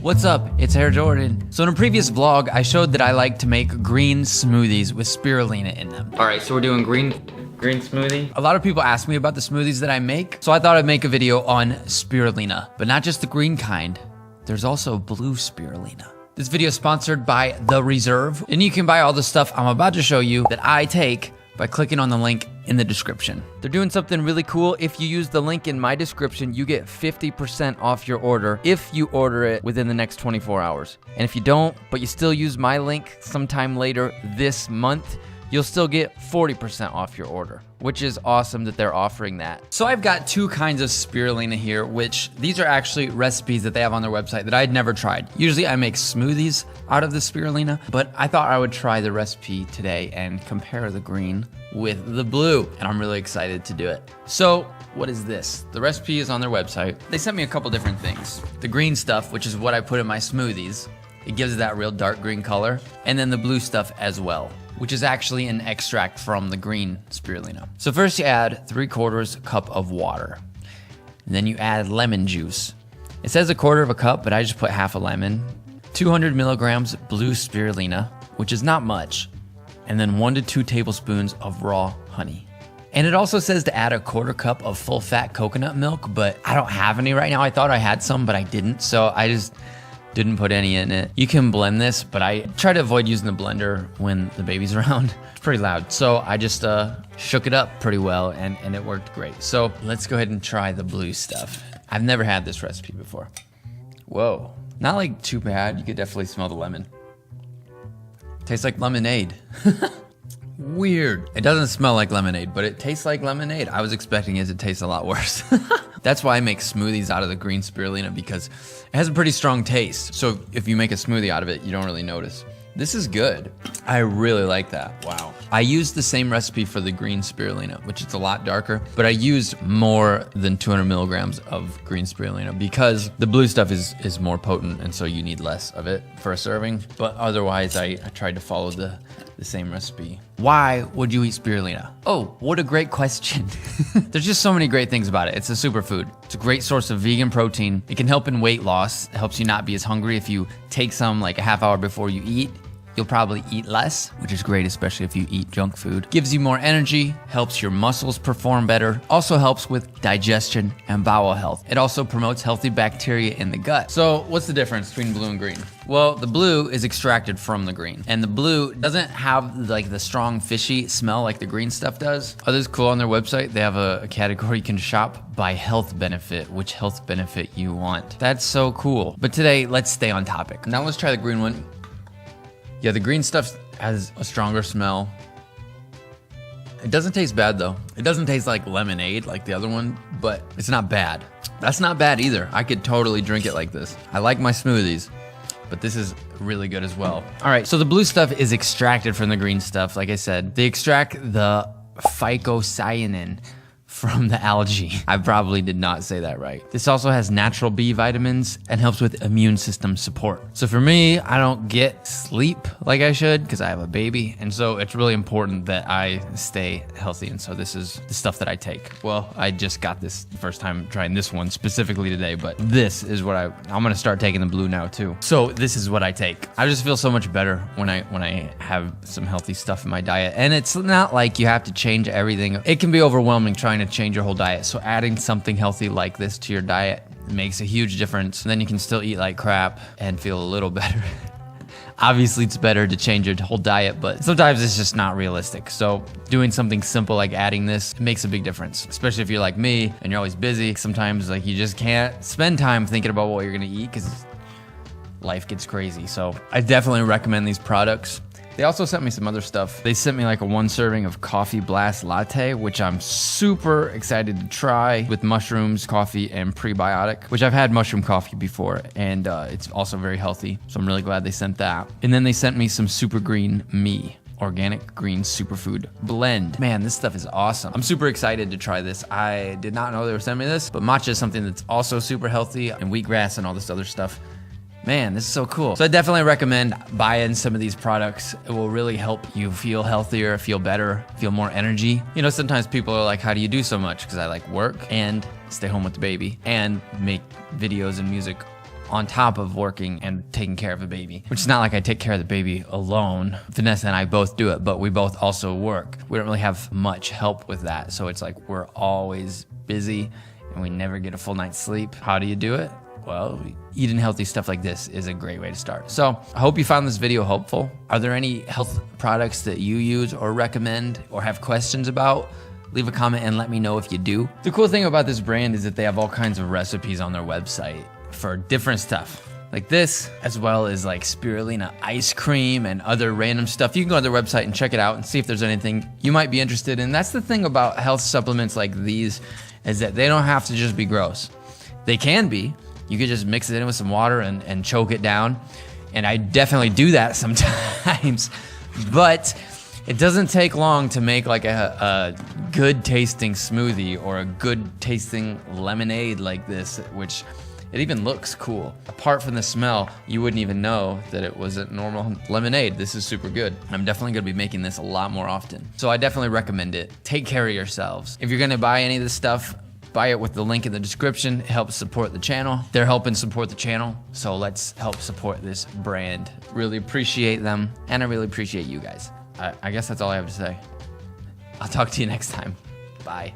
What's up? It's Air Jordan. So in a previous vlog, I showed that I like to make green smoothies with spirulina in them. All right, so we're doing green smoothie. A lot of people ask me about the smoothies that I make, so I thought I'd make a video on spirulina, but not just the green kind. There's also blue spirulina. This video is sponsored by The Reserve, and you can buy all the stuff I'm about to show you that I take by clicking on the link in the description. They're doing something really cool. If you use the link in my description, you get 50% off your order if you order it within the next 24 hours. And if you don't, but you still use my link sometime later this month, you'll still get 40% off your order, which is awesome that they're offering that. So I've got two kinds of spirulina here, which these are actually recipes that they have on their website that I'd never tried. Usually I make smoothies out of the spirulina, but I thought I would try the recipe today and compare the green with the blue, and I'm really excited to do it. So what is this? The recipe is on their website. They sent me a couple different things. The green stuff, which is what I put in my smoothies. It gives it that real dark green color, and then the blue stuff as well, which is actually an extract from the green spirulina. So first you add 3/4 cup of water. And then you add lemon juice. It says 1/4 cup, but I just put half a lemon. 200 milligrams blue spirulina, which is not much. And then 1 to 2 tablespoons of raw honey. And it also says to add 1/4 cup of full fat coconut milk, but I don't have any right now. I thought I had some, but I didn't. So I just didn't put any in it. You can blend this, but I try to avoid using the blender when the baby's around. It's pretty loud. So I just shook it up pretty well and it worked great. So let's go ahead and try the blue stuff. I've never had this recipe before. Whoa, not like too bad. You could definitely smell the lemon. Tastes like lemonade. Weird. It doesn't smell like lemonade, but it tastes like lemonade. I was expecting it to taste a lot worse. That's why I make smoothies out of the green spirulina, because it has a pretty strong taste. So if you make a smoothie out of it, you don't really notice. This is good. I really like that. Wow. I used the same recipe for the green spirulina, which is a lot darker, but I used more than 200 milligrams of green spirulina because the blue stuff is more potent, and so you need less of it for a serving. But otherwise, I tried to follow the same recipe. Why would you eat spirulina? Oh, what a great question. There's just so many great things about it. It's a superfood. It's a great source of vegan protein. It can help in weight loss. It helps you not be as hungry. If you take some like a half hour before you eat, you'll probably eat less, which is great, especially if you eat junk food. Gives you more energy, helps your muscles perform better, also helps with digestion and bowel health. It also promotes healthy bacteria in the gut. So what's the difference between blue and green? Well, the blue is extracted from the green, and the blue doesn't have like the strong fishy smell like the green stuff does. Oh, this is cool. On their website, they have a category you can shop by health benefit, which health benefit you want. That's so cool. But today, let's stay on topic. Now let's try the green one. Yeah, the green stuff has a stronger smell. It doesn't taste bad though. It doesn't taste like lemonade like the other one, but it's not bad. That's not bad either. I could totally drink it like this. I like my smoothies, but this is really good as well. All right, so the blue stuff is extracted from the green stuff. Like I said, they extract the phycocyanin from the algae. I probably did not say that right. This also has natural B vitamins and helps with immune system support. So for me, I don't get sleep like I should because I have a baby. And so it's really important that I stay healthy. And so this is the stuff that I take. Well, I just got this the first time trying this one specifically today, but this is what I'm gonna start taking the blue now too. So this is what I take. I just feel so much better when I have some healthy stuff in my diet. And it's not like you have to change everything. It can be overwhelming trying to change your whole diet. So adding something healthy like this to your diet makes a huge difference. And then you can still eat like crap and feel a little better. Obviously, it's better to change your whole diet, but sometimes it's just not realistic. So doing something simple like adding this makes a big difference, especially if you're like me and you're always busy. Sometimes like you just can't spend time thinking about what you're gonna eat because life gets crazy. So I definitely recommend these products. They also sent me some other stuff. They sent me like a 1 serving of coffee blast latte, which I'm super excited to try with mushrooms, coffee, and prebiotic, which I've had mushroom coffee before, and it's also very healthy. So I'm really glad they sent that. And then they sent me some super green me. Organic green superfood blend. Man, this stuff is awesome. I'm super excited to try this. I did not know they were sending me this, but matcha is something that's also super healthy, and wheatgrass and all this other stuff. Man, this is so cool. So I definitely recommend buying some of these products. It will really help you feel healthier, feel better, feel more energy. You know, sometimes people are like, how do you do so much? Because I like work and stay home with the baby and make videos and music on top of working and taking care of a baby, which is not like I take care of the baby alone. Vanessa and I both do it, but we both also work. We don't really have much help with that. So it's like we're always busy and we never get a full night's sleep. How do you do it? Well, eating healthy stuff like this is a great way to start. So I hope you found this video helpful. Are there any health products that you use or recommend or have questions about? Leave a comment and let me know if you do. The cool thing about this brand is that they have all kinds of recipes on their website for different stuff like this, as well as like spirulina ice cream and other random stuff. You can go to their website and check it out and see if there's anything you might be interested in. That's the thing about health supplements like these, is that they don't have to just be gross. They can be. You could just mix it in with some water and choke it down. And I definitely do that sometimes, but it doesn't take long to make like a good tasting smoothie or a good tasting lemonade like this, which it even looks cool. Apart from the smell, you wouldn't even know that it was a normal lemonade. This is super good. I'm definitely gonna be making this a lot more often. So I definitely recommend it. Take care of yourselves. If you're gonna buy any of this stuff, buy it with the link in the description. It helps support the channel. They're helping support the channel, so let's help support this brand. Really appreciate them, and I really appreciate you guys. I guess that's all I have to say. I'll talk to you next time. Bye.